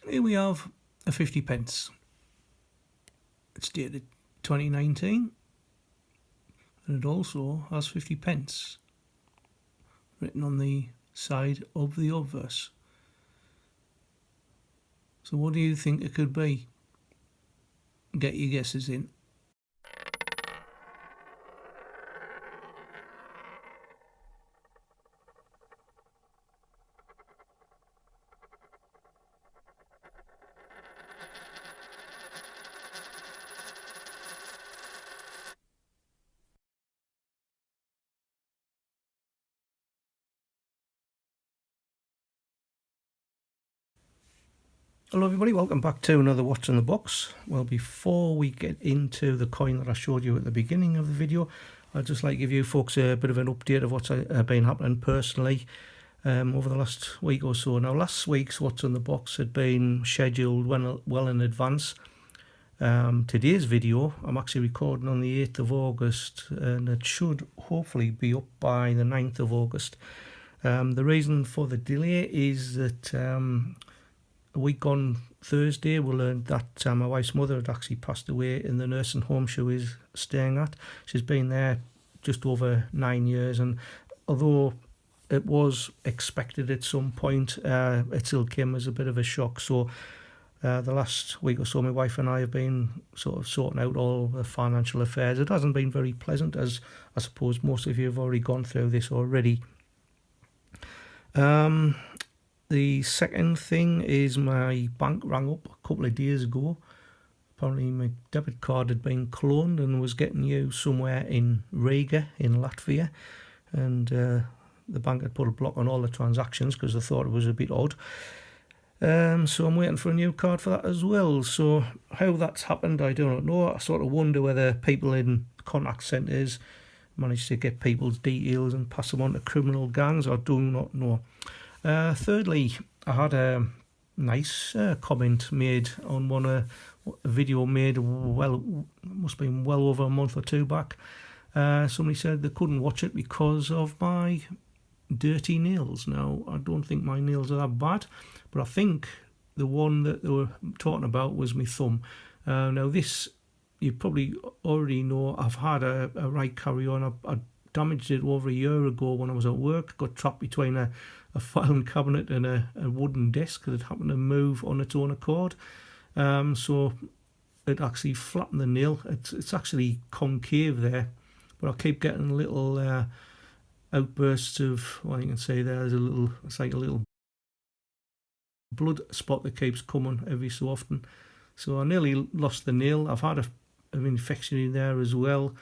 Here we have a 50 pence. It's dated 2019 and it also has 50 pence written on the side of the obverse. So what do you think it could be? Get your guesses in. Hello everybody, welcome back to another What's in the Box. Well, before we get into the coin that I showed you at the beginning of the video, I'd just like to give you folks a bit of an update of what's been happening personally over the last week or so. Now, last week's What's in the Box had been scheduled well in advance. Today's video, I'm actually recording on the 8th of August and it should hopefully be up by the 9th of August. The reason for the delay is that a week on Thursday we learned that my wife's mother had actually passed away in the nursing home she was staying at. She's been there just over 9 years, and although it was expected at some point, it still came as a bit of a shock. So the last week or so my wife and I have been sort of sorting out all the financial affairs. It hasn't been very pleasant, as I suppose most of you have already gone through this already. The second thing is my bank rang up a couple of days ago. Apparently my debit card had been cloned and was getting used somewhere in Riga in Latvia, and the bank had put a block on all the transactions because they thought it was a bit odd. So I'm waiting for a new card for that as well. So how that's happened, I don't know. I sort of wonder whether people in contact centres managed to get people's details and pass them on to criminal gangs. I do not know. Thirdly, I had a nice comment made on a video made must have been well over a month or two back. Somebody said they couldn't watch it because of my dirty nails. Now, I don't think my nails are that bad, but I think the one that they were talking about was my thumb. Now this, you probably already know, I've had a right carry on. I damaged it over a year ago when I was at work. Got trapped between a filing cabinet and a wooden desk that happened to move on its own accord. So it actually flattened the nail. It's actually concave there, but I keep getting little outbursts of, well, you can say there's it's like a little blood spot that keeps coming every so often. So I nearly lost the nail. I've had an infection in there as well.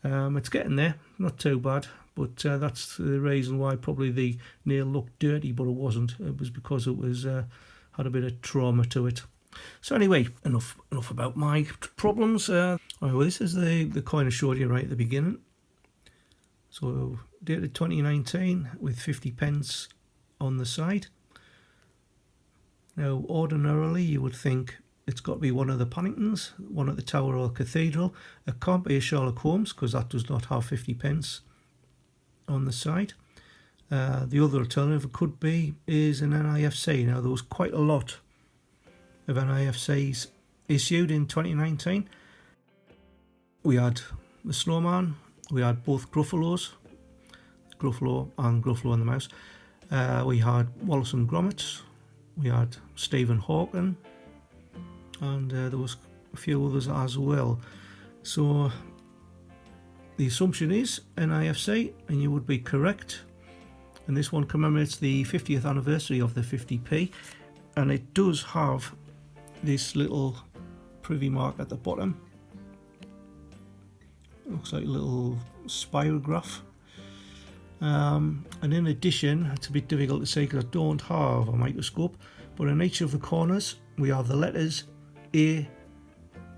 It's getting there, not too bad, but that's the reason why probably the nail looked dirty, but it wasn't. It was because it was had a bit of trauma to it. So anyway, enough about my problems. Well, this is the coin I showed you right at the beginning. So dated 2019 with 50 pence on the side. Now, ordinarily you would think it's got to be one of the Panningtons, one at the Tower or Cathedral. It can't be a Sherlock Holmes because that does not have 50 pence on the side. The other alternative it could be is an NIFC. Now, there was quite a lot of NIFCs issued in 2019. We had the Snowman, we had both Gruffalos, Gruffalo and Gruffalo and the Mouse. We had Wallace and Gromit, we had Stephen Hawking, and there was a few others as well. So the assumption is NIFC, and you would be correct. And this one commemorates the 50th anniversary of the 50p, and it does have this little privy mark at the bottom. It looks like a little spirograph. And in addition, it's a bit difficult to see because I don't have a microscope, but in each of the corners we have the letters A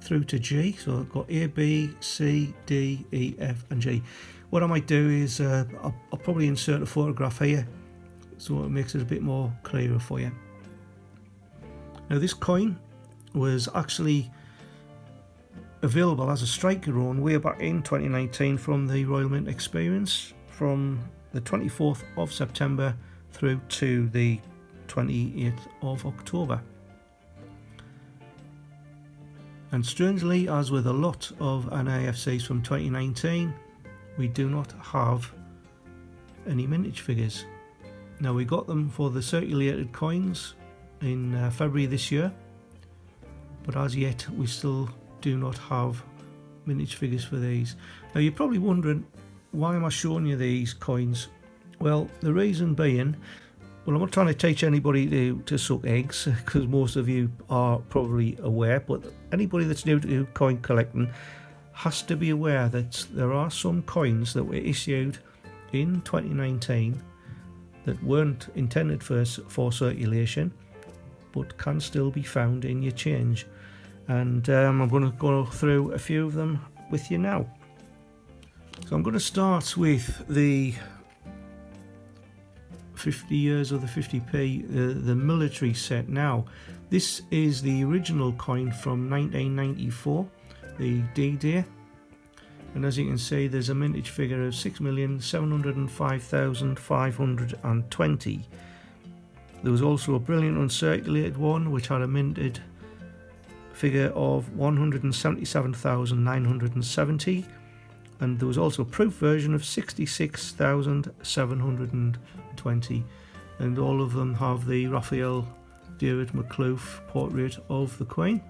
through to G. So I've got A, B, C, D, E, F and G. What I might do is I'll probably insert a photograph here so it makes it a bit more clearer for you. Now, this coin was actually available as a striker run way back in 2019 from the Royal Mint experience, from the 24th of September through to the 28th of October. And strangely, as with a lot of NIFCs from 2019, we do not have any mintage figures. Now, we got them for the circulated coins in February this year, but as yet we still do not have mintage figures for these. Now, you're probably wondering, why am I showing you these coins? Well, the reason being, well, I'm not trying to teach anybody to suck eggs, because most of you are probably aware, but anybody that's new to coin collecting has to be aware that there are some coins that were issued in 2019 that weren't intended for circulation, but can still be found in your change. And I'm going to go through a few of them with you now. So I'm going to start with the 50 years of the 50p, the military set. Now, this is the original coin from 1994, the D-Day. And as you can see, there's a mintage figure of 6,705,520. There was also a brilliant uncirculated one which had a minted figure of 177,970, and there was also a proof version of 66,720, and all of them have the Raphael David McClough portrait of the Queen.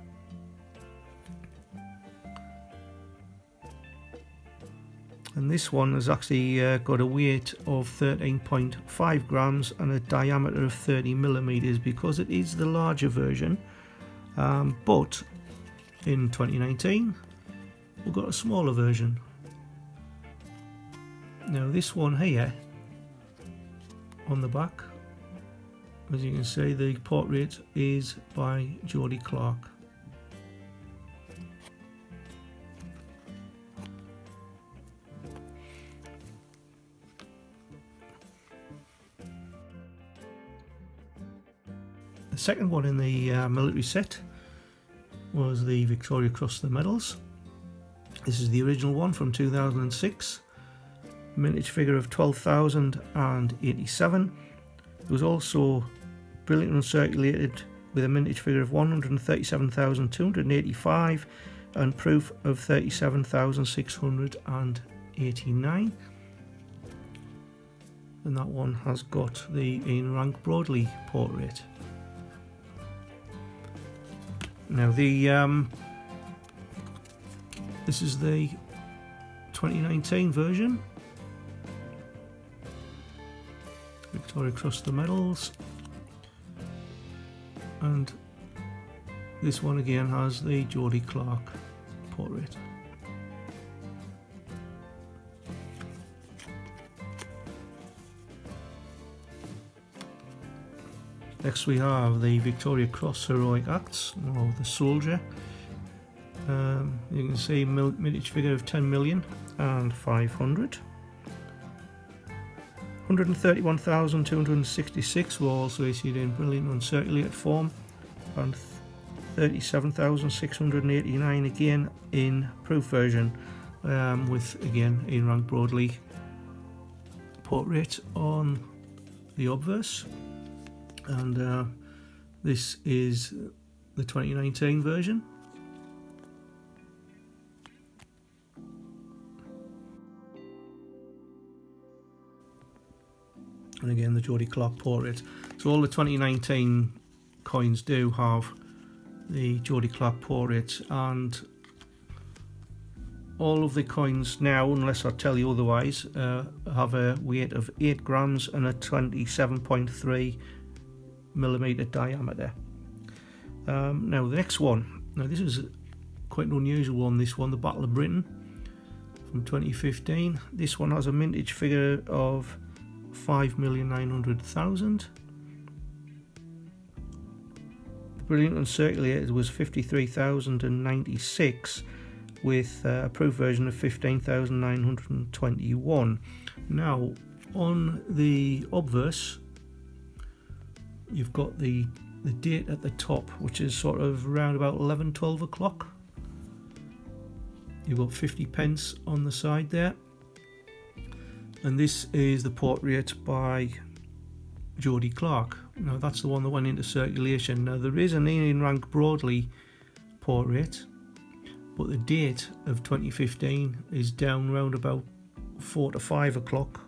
And this one has actually got a weight of 13.5 grams and a diameter of 30 millimeters, because it is the larger version. But in 2019 we've got a smaller version. Now, this one here on the back, as you can see, the portrait is by Jodie Clark. The second one in the military set was the Victoria Cross the Medals. This is the original one from 2006. Mintage figure of 12,087. There was also brilliant uncirculated with a mintage figure of 137,285 and proof of 37,689. And that one has got the Ian Rank Broadley portrait. Now, this is the 2019 version. Victoria Cross the Medals, and this one again has the Jodie Clark portrait. Next we have the Victoria Cross Heroic Acts, or the Soldier. You can see mintage figure of 10,500,000. 131,266 were also issued in brilliant uncirculated form, and 37,689 again in proof version, with again Ian Rank Broadley portrait on the obverse. And this is the 2019 version. And again, the Jodie Clark portrait. So all the 2019 coins do have the Jodie Clark portrait, and all of the coins now, unless I tell you otherwise, have a weight of 8 grams and a 27.3 millimeter diameter. Now the next one, now this is quite an unusual one, this one, the Battle of Britain from 2015. This one has a mintage figure of 5,900,000. The brilliant uncirculated was 53,096 with a proof version of 15,921. Now on the obverse you've got the date at the top, which is sort of around about 11-12 o'clock. You've got 50 pence on the side there, and this is the portrait by Jodie Clark. Now that's the one that went into circulation. Now there is an Ian Rank Broadley portrait, but the date of 2015 is down round about 4 to 5 o'clock,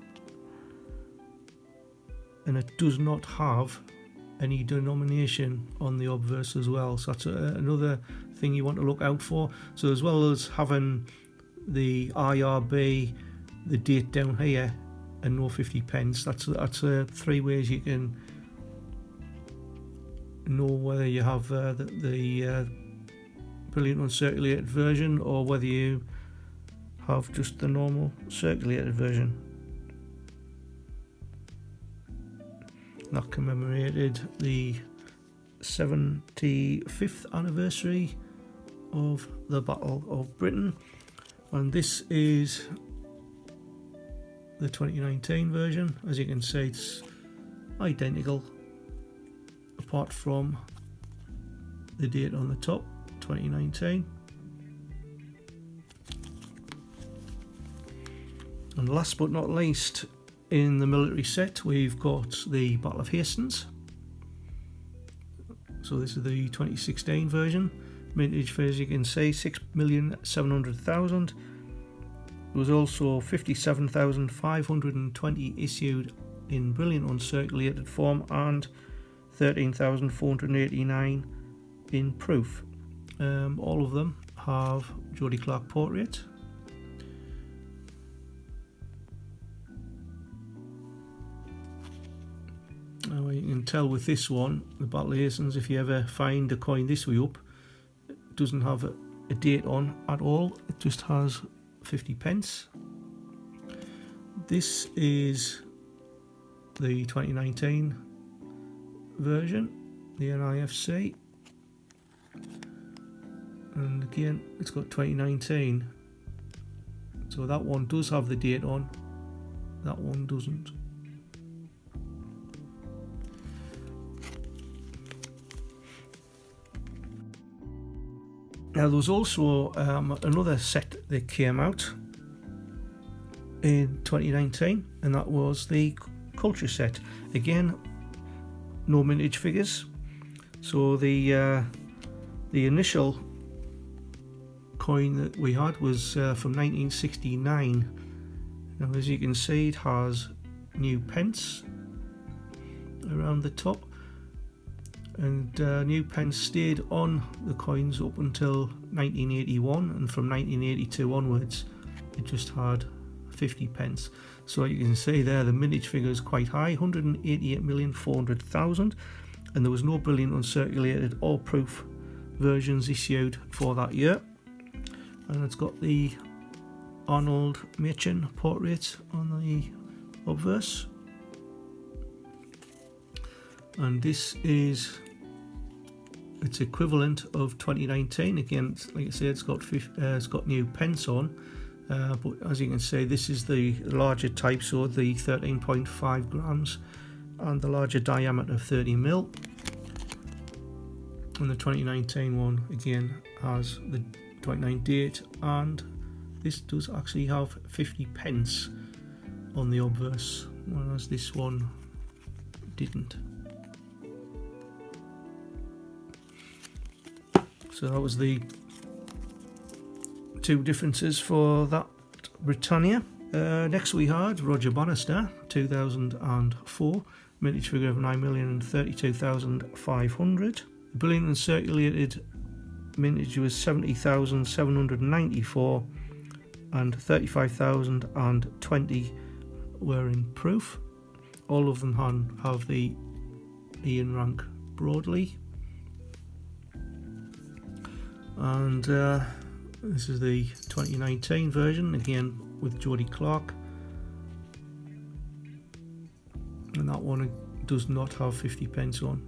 and it does not have any denomination on the obverse as well, so that's another thing you want to look out for. So as well as having the IRB, the date down here, and no 50 pence, that's 3 ways you can know whether you have the brilliant uncirculated version or whether you have just the normal circulated version. That commemorated the 75th anniversary of the Battle of Britain, and this is the 2019 version. As you can see, it's identical apart from the date on the top, 2019. And last but not least, in the military set, we've got the Battle of Hastings. So this is the 2016 version. Mintage for, as you can see, 6,700,000. There was also 57,520 issued in brilliant uncirculated form and 13,489 in proof. All of them have Jody Clark portrait. Now you can tell with this one, the Battle of Hastings, if you ever find a coin this way up, it doesn't have a date on at all, it just has 50 pence. This is the 2019 version, the NIFC, and again it's got 2019, so that one does have the date on, that one doesn't. Now there was also another set that came out in 2019, and that was the culture set. Again, no mintage figures. So the initial coin that we had was from 1969. Now as you can see, it has new pence around the top, and new pence stayed on the coins up until 1981, and from 1982 onwards it just had 50 pence. So you can see there the mintage figure is quite high, 188,400,000, and there was no brilliant uncirculated or proof versions issued for that year. And it's got the Arnold Machin portrait on the obverse, and this is its equivalent of 2019. Again, like I said, it's got new pence on, but as you can see, this is the larger type, so the 13.5 grams and the larger diameter of 30 mil. And the 2019 one again has the 29 date, and this does actually have 50 pence on the obverse, whereas this one didn't. So that was the two differences for that Britannia. Next we had Roger Bannister, 2004, mintage figure of 9,032,500. The brilliant uncirculated mintage was 70,794, and 35,020 were in proof. All of them have the Ian rank broadly. And this is the 2019 version, again with Jody Clark, and that one does not have 50 pence on.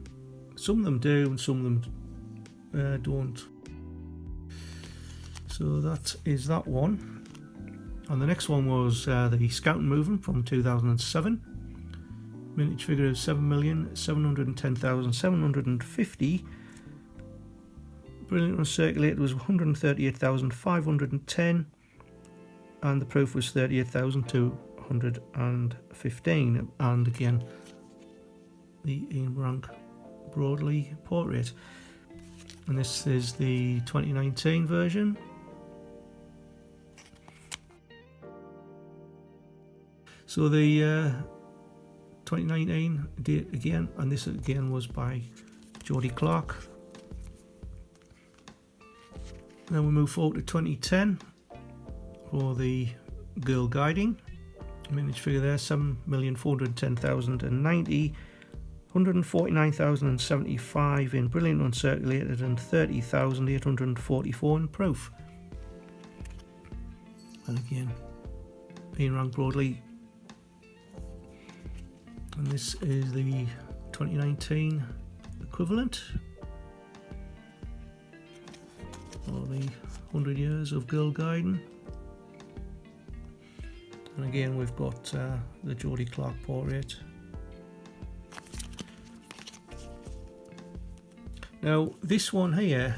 Some of them do and some of them don't. So that is that one. And the next one was the Scouting Movement from 2007, mintage figure of 7,710,750. Brilliant uncirculated was 138,510, and the proof was 38,215. And again, the Ian rank broadly portrait. And this is the 2019 version, So the 2019 date again, and this again was by Jody Clark. Then we move forward to 2010 for the Girl Guiding. Mintage figure there, 7,410,090, 149,075 in brilliant uncirculated, and 30,844 in proof. And again, being ranked broadly. And this is the 2019 equivalent for the 100 years of Girl Guiding. And again, we've got the Jody Clark portrait. Now, this one here,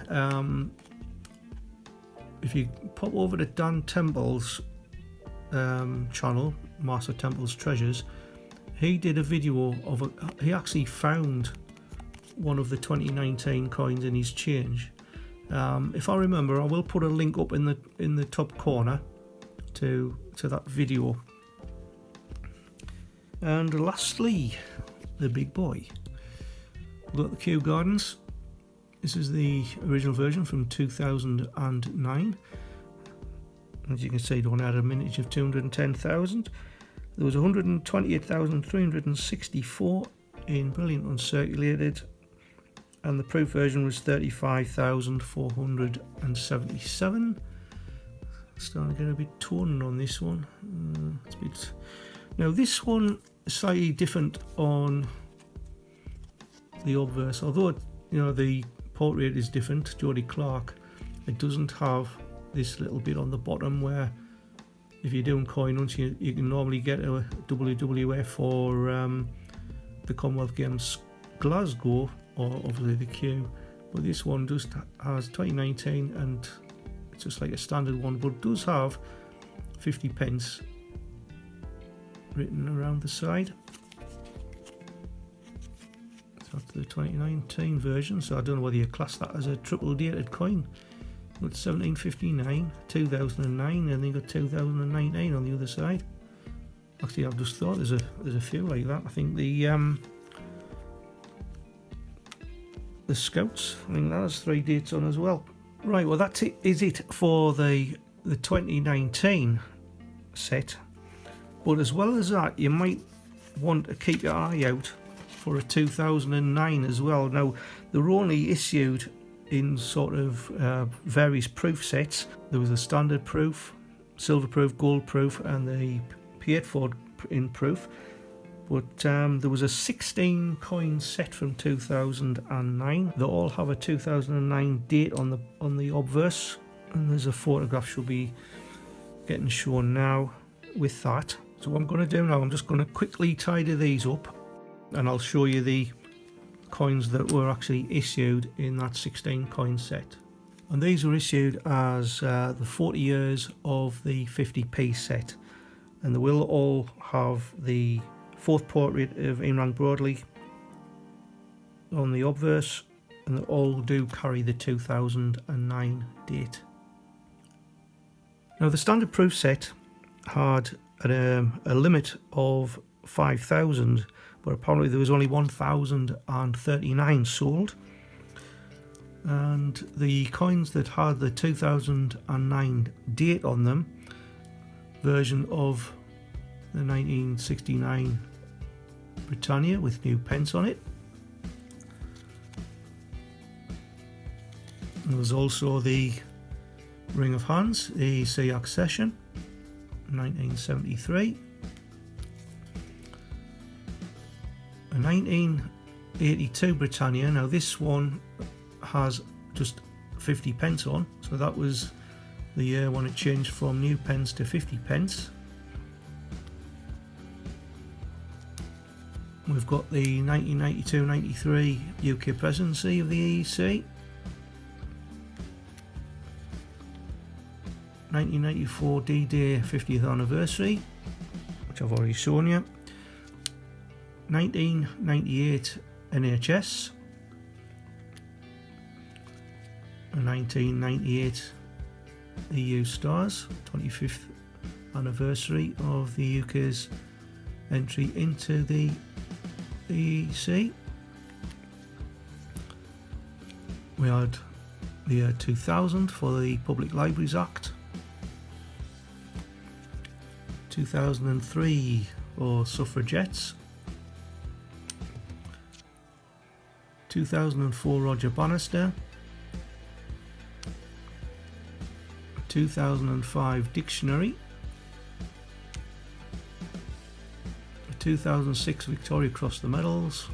if you pop over to Dan Temple's channel, Master Temple's Treasures, he did a video of he actually found one of the 2019 coins in his change. If I remember, I will put a link up in the top corner to that video. And lastly, the big boy. We've got the Kew Gardens. This is the original version from 2009. As you can see, it only had a mintage of 210,000. There was 128,364 in brilliant uncirculated, and the proof version was 35,477. Starting to get a bit torn on this one. It's a bit... Now this one is slightly different on the obverse, although the portrait is different. Jody Clark, it doesn't have this little bit on the bottom where, if you're doing coin hunts, you can normally get a WWF or the Commonwealth Games Glasgow, or obviously the Kew, but this one just has 2019 and it's just like a standard one, but it does have 50 pence written around the side. So that's the 2019 version, so I don't know whether you class that as a triple dated coin. You've got 1759, 2009, and then you've got 2019 on the other side. Actually, I've just thought there's a few like that. I think the Scouts, I think that has 3 dates on as well. Right, well that is it for the 2019 set. But as well as that, you might want to keep your eye out for a 2009 as well. Now, they're only issued in sort of various proof sets. There was a standard proof, silver proof, gold proof, and the P8 in proof. But there was a 16 coin set from 2009. They all have a 2009 date on the obverse, and there's a photograph should be getting shown now with that. So what I'm going to do now, I'm just going to quickly tidy these up, and I'll show you the coins that were actually issued in that 16 coin set. And these were issued as the 40 years of the 50p set, and they will all have the 4th portrait of Ian Rank Broadley on the obverse, and they all do carry the 2009 date. Now, the standard proof set had a limit of 5,000, but apparently there was only 1,039 sold. And the coins that had the 2009 date on them, version of the 1969 Britannia with new pence on it. And there's also the Ring of Hands, the Sea Accession, 1973. A 1982 Britannia. Now this one has just 50 pence on, so that was the year when it changed from new pence to 50 pence. We've got the 1992-93 UK presidency of the EEC, 1994 D-Day 50th anniversary, which I've already shown you, 1998 NHS, and 1998 EU Stars, 25th anniversary of the UK's entry into the EEC. We had the year 2000 for the Public Libraries Act, 2003 for suffragettes, 2004 Roger Bannister, 2005 dictionary, 2006 Victoria Cross the Medals,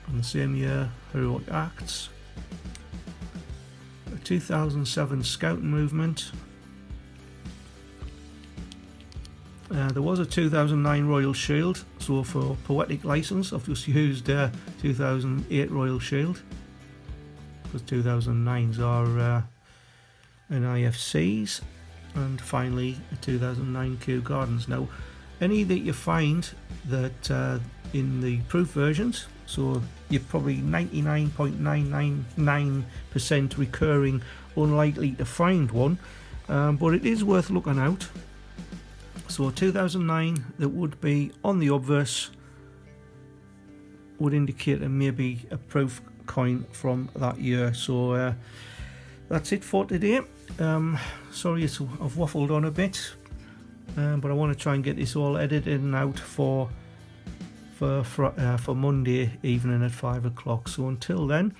and the same year Heroic Acts, 2007 Scouting Movement. There was a 2009 Royal Shield, so for poetic license I've just used 2008 Royal Shield, because 2009s are NIFCs, and finally 2009 Kew Gardens. Now, any that you find that in the proof versions, so you're probably 99.999% recurring, unlikely to find one, but it is worth looking out. So 2009 that would be on the obverse would indicate maybe a proof coin from that year. So that's it for today. Sorry I've waffled on a bit, but I want to try and get this all edited and out for Monday evening at 5 o'clock. So until then,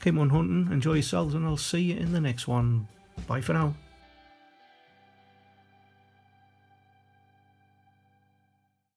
keep on hunting, enjoy yourselves, and I'll see you in the next one. Bye for now.